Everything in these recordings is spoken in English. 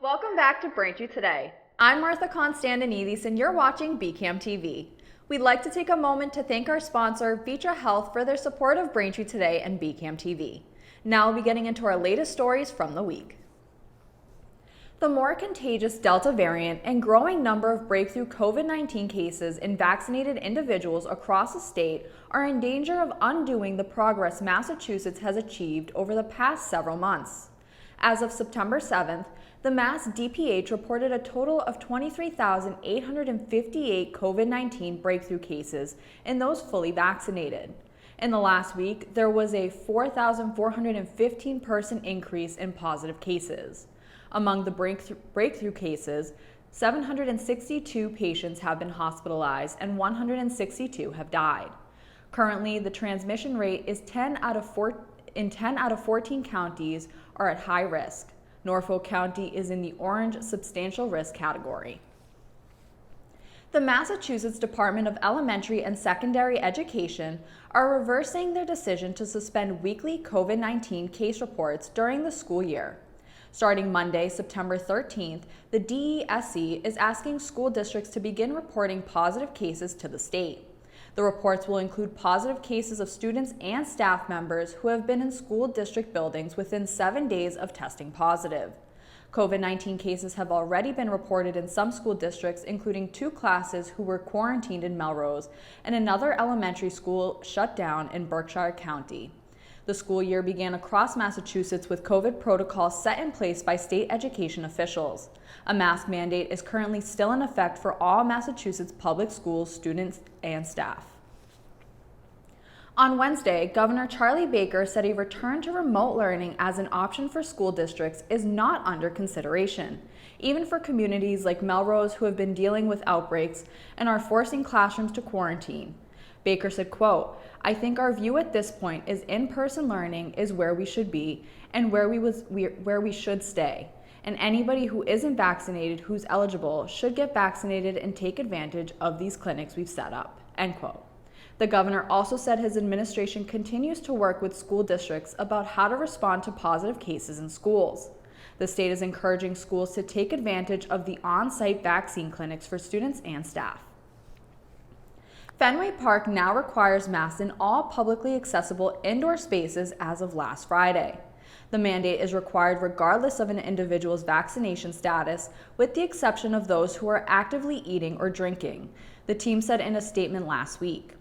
Welcome back to Braintree Today. I'm Martha Constantinidis and you're watching BCAM TV. We'd like to take a moment to thank our sponsor, Braintree Health, for their support of Braintree Today and BCAM TV. Now we'll be getting into our latest stories from the week. The more contagious Delta variant and growing number of breakthrough COVID-19 cases in vaccinated individuals across the state are in danger of undoing the progress Massachusetts has achieved over the past several months. As of September 7th, the Mass DPH reported a total of 23,858 COVID-19 breakthrough cases in those fully vaccinated. In the last week, there was a 4,415 person increase in positive cases. Among the breakthrough cases, 762 patients have been hospitalized and 162 have died. Currently, the transmission rate is 10 out of 14 counties are at high risk. Norfolk County is in the orange substantial risk category. The Massachusetts Department of Elementary and Secondary Education are reversing their decision to suspend weekly COVID-19 case reports during the school year. Starting Monday, September 13th, the DESE is asking school districts to begin reporting positive cases to the state. The reports will include positive cases of students and staff members who have been in school district buildings within 7 days of testing positive. COVID-19 cases have already been reported in some school districts, including 2 classes who were quarantined in Melrose and another elementary school shut down in Berkshire County. The school year began across Massachusetts with COVID protocols set in place by state education officials. A mask mandate is currently still in effect for all Massachusetts public schools, students, and staff. On Wednesday, Governor Charlie Baker said a return to remote learning as an option for school districts is not under consideration, even for communities like Melrose who have been dealing with outbreaks and are forcing classrooms to quarantine. Baker said, quote, "I think our view at this point is in-person learning is where we should be and where we should stay. And anybody who isn't vaccinated who's eligible should get vaccinated and take advantage of these clinics we've set up," end quote. The governor also said his administration continues to work with school districts about how to respond to positive cases in schools. The state is encouraging schools to take advantage of the on-site vaccine clinics for students and staff. Fenway Park now requires masks in all publicly accessible indoor spaces as of last Friday. The mandate is required regardless of an individual's vaccination status, with the exception of those who are actively eating or drinking, the team said in a statement last week.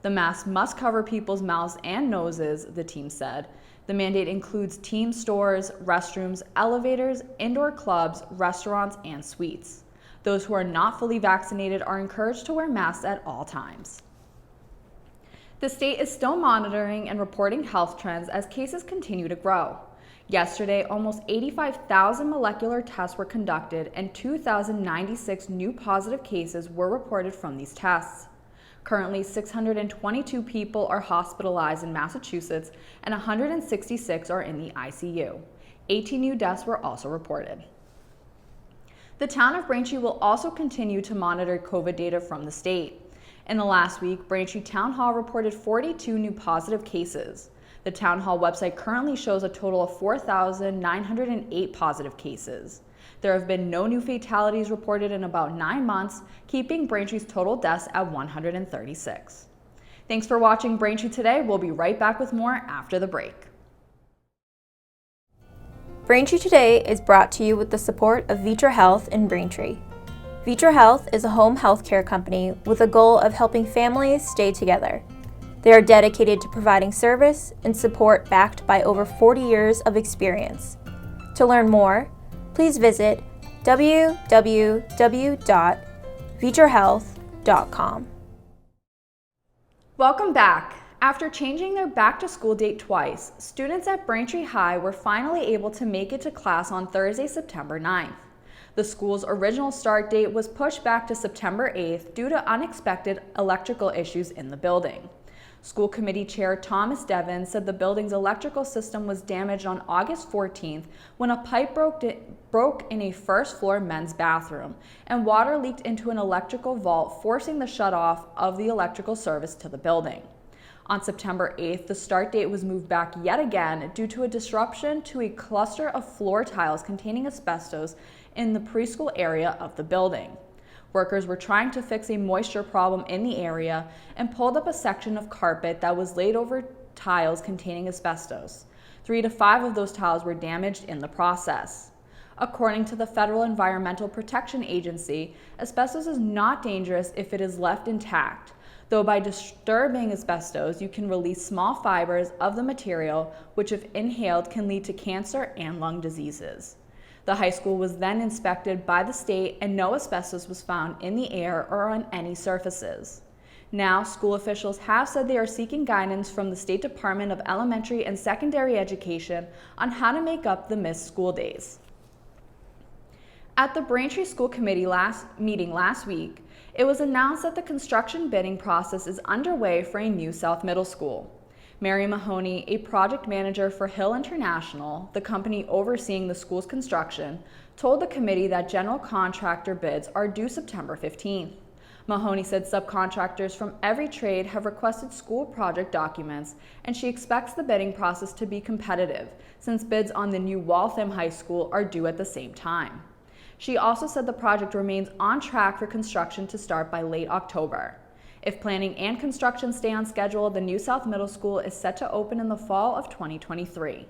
The mask must cover people's mouths and noses, the team said. The mandate includes team stores, restrooms, elevators, indoor clubs, restaurants, and suites. Those who are not fully vaccinated are encouraged to wear masks at all times. The state is still monitoring and reporting health trends as cases continue to grow. Yesterday, almost 85,000 molecular tests were conducted and 2,096 new positive cases were reported from these tests. Currently, 622 people are hospitalized in Massachusetts and 166 are in the ICU. 18 new deaths were also reported. The town of Braintree will also continue to monitor COVID data from the state. In the last week, Braintree Town Hall reported 42 new positive cases. The Town Hall website currently shows a total of 4,908 positive cases. There have been no new fatalities reported in about 9 months, keeping Braintree's total deaths at 136. Thanks for watching Braintree Today. We'll be right back with more after the break. Braintree Today is brought to you with the support of Braintree Health in Braintree. Braintree Health is a home health care company with a goal of helping families stay together. They are dedicated to providing service and support backed by over 40 years of experience. To learn more, please visit www.braintreehealth.com. Welcome back. After changing their back-to-school date twice, students at Braintree High were finally able to make it to class on Thursday, September 9th. The school's original start date was pushed back to September 8th due to unexpected electrical issues in the building. School Committee Chair Thomas Devon said the building's electrical system was damaged on August 14th when a pipe broke in a first-floor men's bathroom and water leaked into an electrical vault, forcing the shutoff of the electrical service to the building. On September 8th, the start date was moved back yet again due to a disruption to a cluster of floor tiles containing asbestos in the preschool area of the building. Workers were trying to fix a moisture problem in the area and pulled up a section of carpet that was laid over tiles containing asbestos. 3 to 5 of those tiles were damaged in the process. According to the Federal Environmental Protection Agency, asbestos is not dangerous if it is left intact, though by disturbing asbestos, you can release small fibers of the material, which if inhaled can lead to cancer and lung diseases. The high school was then inspected by the state and no asbestos was found in the air or on any surfaces. Now, school officials have said they are seeking guidance from the State Department of Elementary and Secondary Education on how to make up the missed school days. At the Braintree School Committee meeting last week, it was announced that the construction bidding process is underway for a new South Middle School. Mary Mahoney, a project manager for Hill International, the company overseeing the school's construction, told the committee that general contractor bids are due September 15th. Mahoney said subcontractors from every trade have requested school project documents, and she expects the bidding process to be competitive since bids on the new Waltham High School are due at the same time. She also said the project remains on track for construction to start by late October. If planning and construction stay on schedule, the new South Middle School is set to open in the fall of 2023.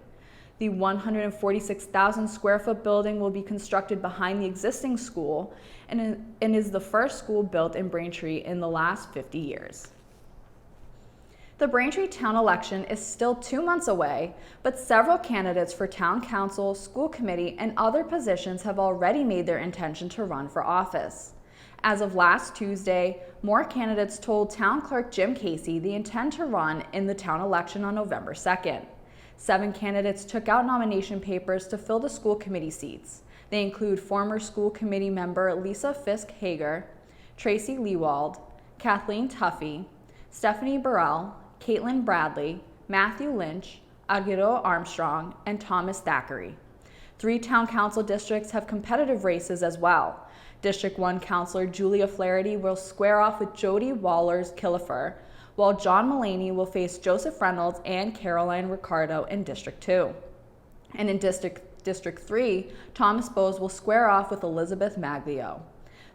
The 146,000 square foot building will be constructed behind the existing school and is the first school built in Braintree in the last 50 years. The Braintree town election is still 2 months away, but several candidates for town council, school committee, and other positions have already made their intention to run for office. As of last Tuesday, more candidates told Town Clerk Jim Casey they intend to run in the town election on November 2nd. 7 candidates took out nomination papers to fill the school committee seats. They include former school committee member Lisa Fisk-Hager, Tracy Leewald, Kathleen Tuffy, Stephanie Burrell, Caitlin Bradley, Matthew Lynch, Agiro Armstrong, and Thomas Thackeray. 3 town council districts have competitive races as well. District 1 Councilor Julia Flaherty will square off with Jody Wallers-Killefer, while John Mullaney will face Joseph Reynolds and Caroline Ricardo in District 2. And in District 3, Thomas Bowes will square off with Elizabeth Maglio.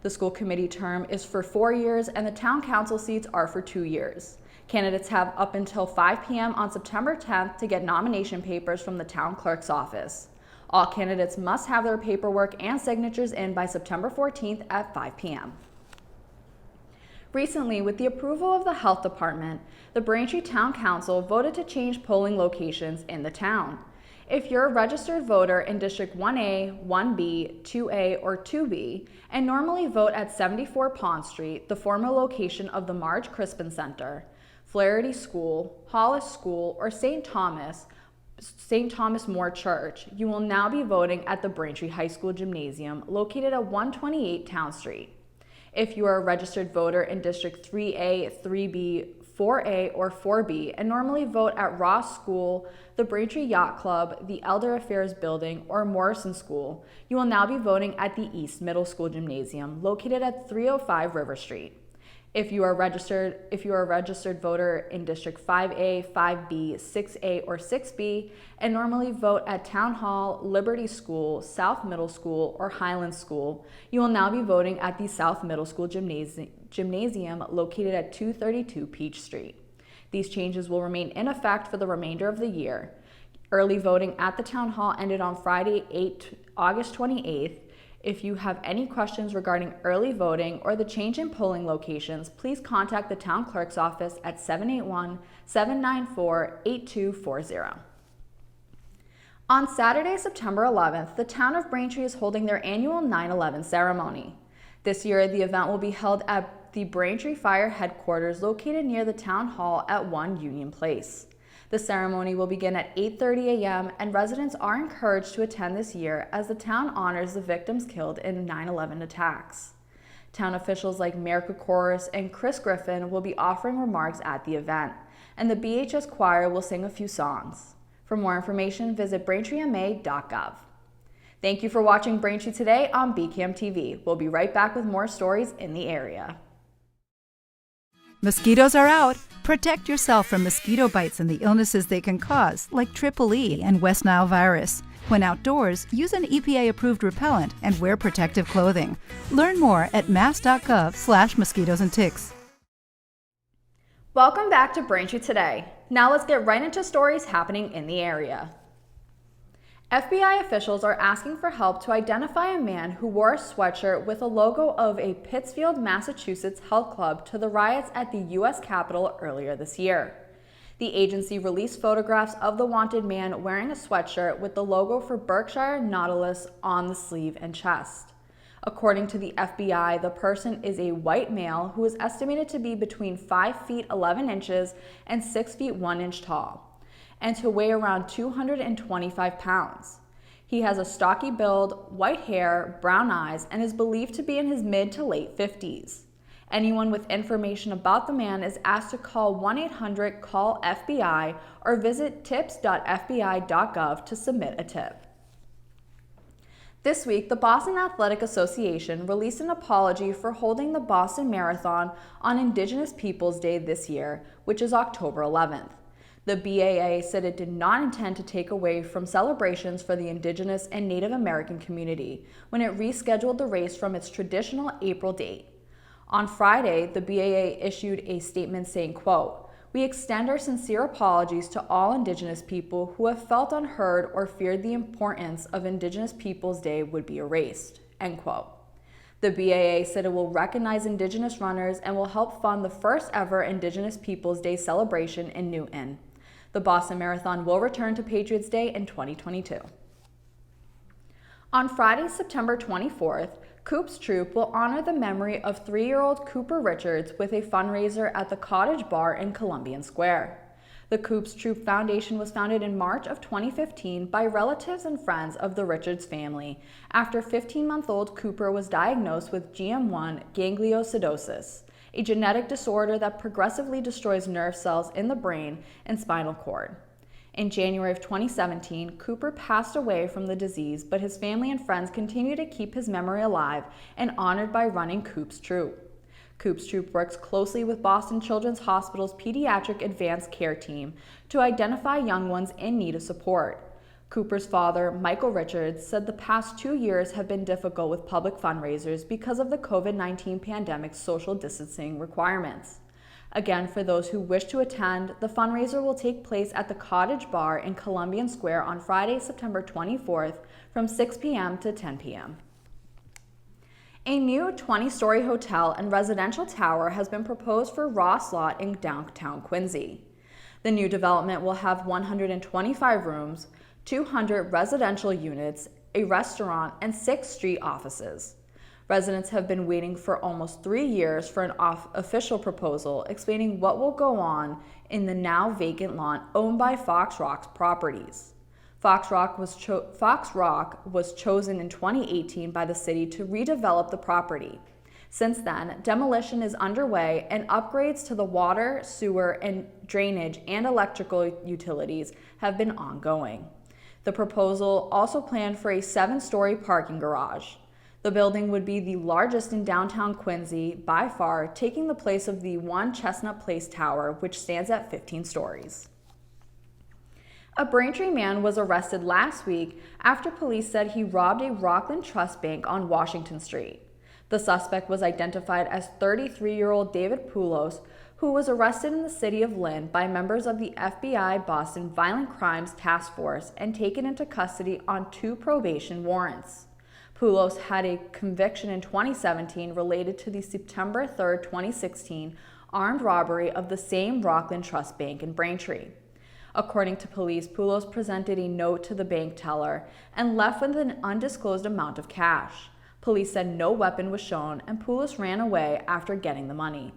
The school committee term is for 4 years and the town council seats are for 2 years. Candidates have up until 5 p.m. on September 10th to get nomination papers from the town clerk's office. All candidates must have their paperwork and signatures in by September 14th at 5 p.m. Recently, with the approval of the Health Department, the Braintree Town Council voted to change polling locations in the town. If you're a registered voter in District 1A, 1B, 2A, or 2B, and normally vote at 74 Pond Street, the former location of the Marge Crispin Center, Flaherty School, Hollis School, or St. Thomas More Church, you will now be voting at the Braintree High School Gymnasium located at 128 Town Street. If you are a registered voter in District 3A, 3B, 4A, or 4B and normally vote at Ross School, the Braintree Yacht Club, the Elder Affairs Building, or Morrison School, you will now be voting at the East Middle School Gymnasium located at 305 River Street. If you are a registered voter in District 5A, 5B, 6A, or 6B, and normally vote at Town Hall, Liberty School, South Middle School, or Highland School, you will now be voting at the South Middle School Gymnasium located at 232 Peach Street. These changes will remain in effect for the remainder of the year. Early voting at the Town Hall ended on Friday, August 28th. If you have any questions regarding early voting or the change in polling locations, please contact the town clerk's office at 781-794-8240. On Saturday, September 11th, the town of Braintree is holding their annual 9/11 ceremony. This year, the event will be held at the Braintree Fire Headquarters located near the town hall at 1 Union Place. The ceremony will begin at 8:30 a.m. and residents are encouraged to attend this year as the town honors the victims killed in 9/11 attacks. Town officials like Mayor Kokoris and Chris Griffin will be offering remarks at the event, and the BHS choir will sing a few songs. For more information, visit braintreema.gov. Thank you for watching Braintree Today on BCAM TV. We'll be right back with more stories in the area. Mosquitoes are out. Protect yourself from mosquito bites and the illnesses they can cause, like Triple E and West Nile virus. When outdoors, use an EPA-approved repellent and wear protective clothing. Learn more at mass.gov/mosquitoes and ticks. Welcome back to Braintree Today. Now let's get right into stories happening in the area. FBI officials are asking for help to identify a man who wore a sweatshirt with a logo of a Pittsfield, Massachusetts health club to the riots at the U.S. Capitol earlier this year. The agency released photographs of the wanted man wearing a sweatshirt with the logo for Berkshire Nautilus on the sleeve and chest. According to the FBI, the person is a white male who is estimated to be between 5 feet 11 inches and 6 feet 1 inch tall, and to weigh around 225 pounds. He has a stocky build, white hair, brown eyes, and is believed to be in his mid to late 50s. Anyone with information about the man is asked to call 1-800-CALL-FBI or visit tips.fbi.gov to submit a tip. This week, the Boston Athletic Association released an apology for holding the Boston Marathon on Indigenous Peoples Day this year, which is October 11th. The BAA said it did not intend to take away from celebrations for the Indigenous and Native American community when it rescheduled the race from its traditional April date. On Friday, the BAA issued a statement saying, quote, "We extend our sincere apologies to all Indigenous people who have felt unheard or feared the importance of Indigenous Peoples Day would be erased," end quote. The BAA said it will recognize Indigenous runners and will help fund the first ever Indigenous Peoples Day celebration in Newton. The Boston Marathon will return to Patriots Day in 2022. On Friday, September 24th, Coop's Troop will honor the memory of 3-year-old Cooper Richards with a fundraiser at the Cottage Bar in Columbian Square. The Coop's Troop Foundation was founded in March of 2015 by relatives and friends of the Richards family after 15-month-old Cooper was diagnosed with GM1 gangliosidosis, a genetic disorder that progressively destroys nerve cells in the brain and spinal cord. In January of 2017, Cooper passed away from the disease, but his family and friends continue to keep his memory alive and honored by running Coop's Troop. Coop's Troop works closely with Boston Children's Hospital's Pediatric Advanced Care Team to identify young ones in need of support. Cooper's father, Michael Richards, said the past 2 years have been difficult with public fundraisers because of the COVID-19 pandemic's social distancing requirements. Again, for those who wish to attend, the fundraiser will take place at the Cottage Bar in Columbian Square on Friday, September 24th from 6 p.m. to 10 p.m. A new 20-story hotel and residential tower has been proposed for Ross Lot in downtown Quincy. The new development will have 125 rooms, 200 residential units, a restaurant, and 6 street offices. Residents have been waiting for almost 3 years for an official proposal explaining what will go on in the now vacant lot owned by Fox Rock's properties. Fox Rock was chosen in 2018 by the city to redevelop the property. Since then, demolition is underway and upgrades to the water, sewer, and drainage and electrical utilities have been ongoing. The proposal also planned for a 7-story parking garage. The building would be the largest in downtown Quincy by far, taking the place of the One Chestnut Place Tower, which stands at 15 stories. A Braintree man was arrested last week after police said he robbed a Rockland Trust Bank on Washington Street. The suspect was identified as 33-year-old David Poulos, who was arrested in the city of Lynn by members of the FBI Boston Violent Crimes Task Force and taken into custody on 2 probation warrants. Poulos had a conviction in 2017 related to the September 3, 2016 armed robbery of the same Rockland Trust Bank in Braintree. According to police, Poulos presented a note to the bank teller and left with an undisclosed amount of cash. Police said no weapon was shown and Poulos ran away after getting the money.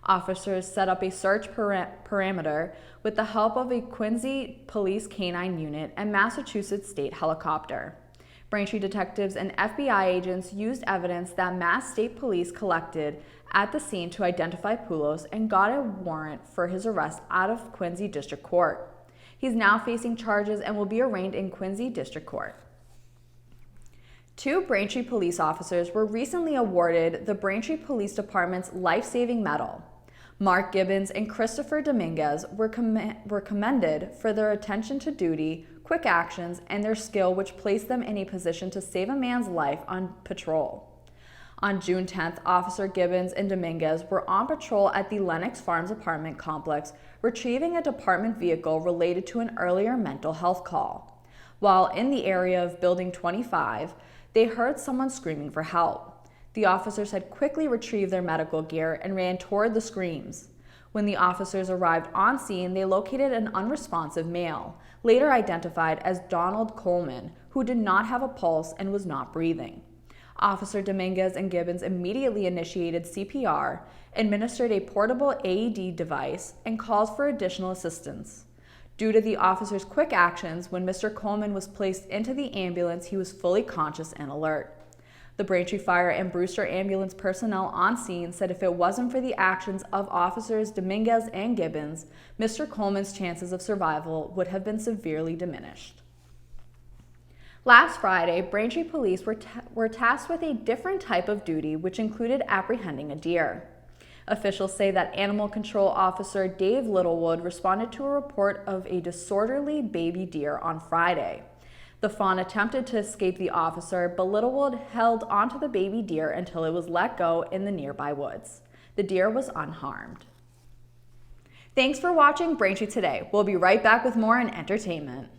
Officers set up a search perimeter with the help of a Quincy Police Canine Unit and Massachusetts State Helicopter. Braintree detectives and FBI agents used evidence that Mass State Police collected at the scene to identify Poulos and got a warrant for his arrest out of Quincy District Court. He's now facing charges and will be arraigned in Quincy District Court. 2 Braintree police officers were recently awarded the Braintree Police Department's Life-Saving Medal. Mark Gibbons and Christopher Dominguez were commended for their attention to duty, quick actions, and their skill, which placed them in a position to save a man's life on patrol. On June 10th, Officer Gibbons and Dominguez were on patrol at the Lenox Farms apartment complex, retrieving a department vehicle related to an earlier mental health call. While in the area of Building 25, they heard someone screaming for help. The officers had quickly retrieved their medical gear and ran toward the screams. When the officers arrived on scene, they located an unresponsive male, later identified as Donald Coleman, who did not have a pulse and was not breathing. Officer Dominguez and Gibbons immediately initiated CPR, administered a portable AED device, and called for additional assistance. Due to the officers' quick actions, when Mr. Coleman was placed into the ambulance, he was fully conscious and alert. The Braintree Fire and Brewster ambulance personnel on scene said if it wasn't for the actions of officers Dominguez and Gibbons, Mr. Coleman's chances of survival would have been severely diminished. Last Friday, Braintree police were tasked with a different type of duty, which included apprehending a deer. Officials say that Animal Control Officer Dave Littlewood responded to a report of a disorderly baby deer on Friday. The fawn attempted to escape the officer, but Littlewood held onto the baby deer until it was let go in the nearby woods. The deer was unharmed. Thanks for watching Braintree Today. We'll be right back with more in entertainment.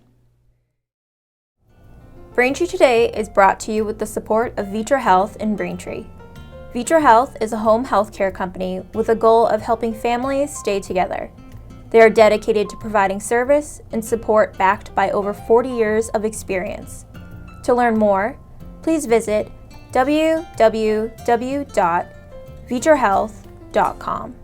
Braintree Today is brought to you with the support of Vitra Health in Braintree. Vitra Health is a home health care company with a goal of helping families stay together. They are dedicated to providing service and support backed by over 40 years of experience. To learn more, please visit www.vitrahealth.com.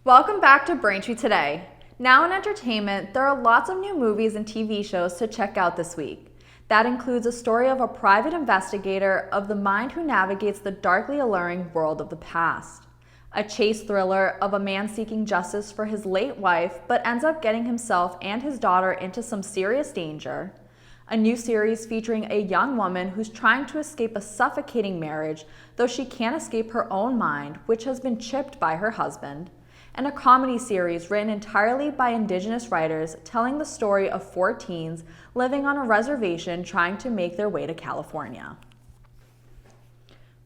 Welcome back to Braintree Today. Now in entertainment, there are lots of new movies and TV shows to check out this week. That includes a story of a private investigator of the mind who navigates the darkly alluring world of the past. A chase thriller of a man seeking justice for his late wife but ends up getting himself and his daughter into some serious danger. A new series featuring a young woman who's trying to escape a suffocating marriage, though she can't escape her own mind, which has been chipped by her husband. And a comedy series written entirely by Indigenous writers telling the story of 4 teens living on a reservation trying to make their way to California.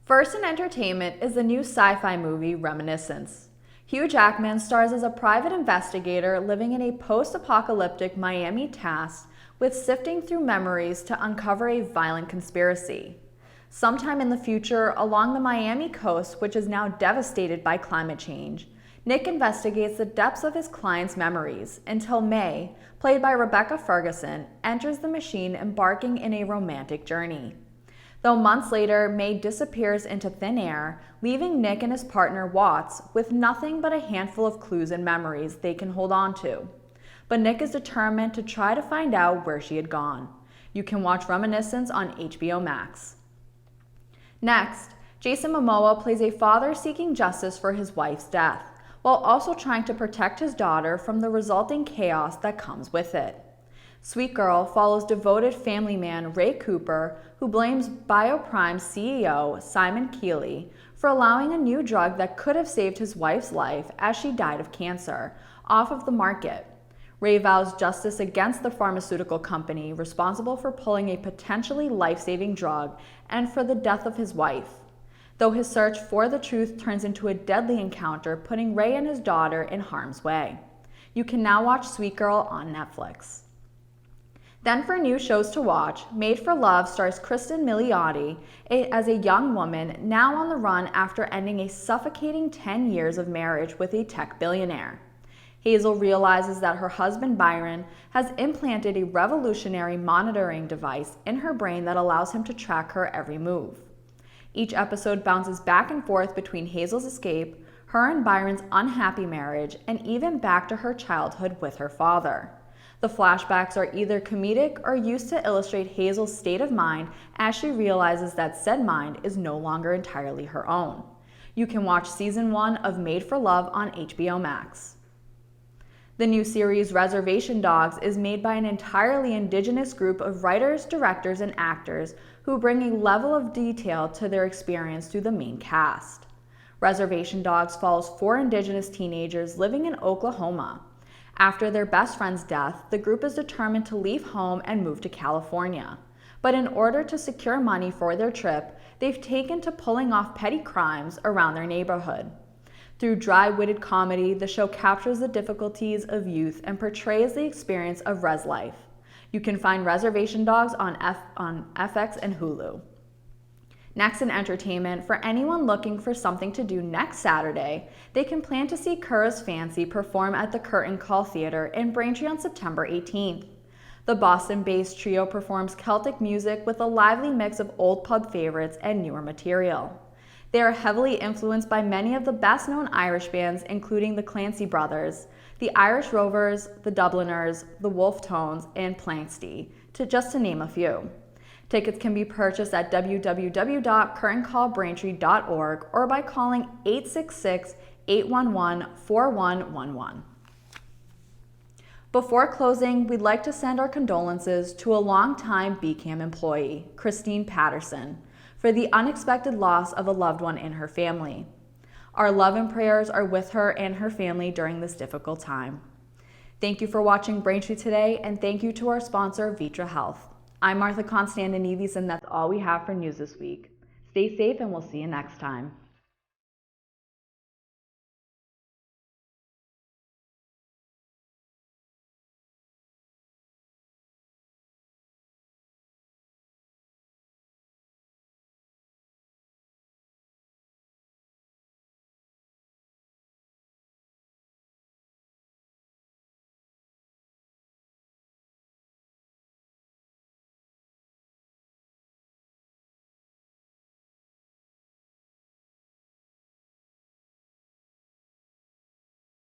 First in entertainment is the new sci-fi movie Reminiscence. Hugh Jackman stars as a private investigator living in a post-apocalyptic Miami tasked with sifting through memories to uncover a violent conspiracy. Sometime in the future, along the Miami coast, which is now devastated by climate change, Nick investigates the depths of his client's memories until May, played by Rebecca Ferguson, enters the machine, embarking in a romantic journey. Though months later, May disappears into thin air, leaving Nick and his partner Watts with nothing but a handful of clues and memories they can hold on to. But Nick is determined to try to find out where she had gone. You can watch Reminiscence on HBO Max. Next, Jason Momoa plays a father seeking justice for his wife's death, while also trying to protect his daughter from the resulting chaos that comes with it. Sweet Girl follows devoted family man Ray Cooper, who blames Bioprime's CEO, Simon Keeley, for allowing a new drug that could have saved his wife's life as she died of cancer, off of the market. Ray vows justice against the pharmaceutical company responsible for pulling a potentially life-saving drug and for the death of his wife. Though his search for the truth turns into a deadly encounter, putting Ray and his daughter in harm's way. You can now watch Sweet Girl on Netflix. Then for new shows to watch, Made for Love stars Kristen Milioti as a young woman now on the run after ending a suffocating 10 years of marriage with a tech billionaire. Hazel realizes that her husband Byron has implanted a revolutionary monitoring device in her brain that allows him to track her every move. Each episode bounces back and forth between Hazel's escape, her and Byron's unhappy marriage, and even back to her childhood with her father. The flashbacks are either comedic or used to illustrate Hazel's state of mind as she realizes that said mind is no longer entirely her own. You can watch Season 1 of Made for Love on HBO Max. The new series Reservation Dogs is made by an entirely Indigenous group of writers, directors, and actors who bring a level of detail to their experience through the main cast. Reservation Dogs follows 4 Indigenous teenagers living in Oklahoma. After their best friend's death, the group is determined to leave home and move to California. But in order to secure money for their trip, they've taken to pulling off petty crimes around their neighborhood. Through dry-witted comedy, the show captures the difficulties of youth and portrays the experience of res life. You can find Reservation Dogs on FX and Hulu. Next in entertainment, for anyone looking for something to do next Saturday, they can plan to see Cura's Fancy perform at the Curtain Call Theater in Braintree on September 18th. The Boston-based trio performs Celtic music with a lively mix of old pub favorites and newer material. They are heavily influenced by many of the best-known Irish bands, including the Clancy Brothers, the Irish Rovers, the Dubliners, the Wolfe Tones, and Planxty, just to name a few. Tickets can be purchased at www.curtaincallbraintree.org or by calling 866-811-4111. Before closing, we'd like to send our condolences to a longtime BCAM employee, Christine Patterson, for the unexpected loss of a loved one in her family. Our love and prayers are with her and her family during this difficult time. Thank you for watching Braintree Today, and thank you to our sponsor, Vitra Health. I'm Martha Constantinides, and that's all we have for news this week. Stay safe, and we'll see you next time.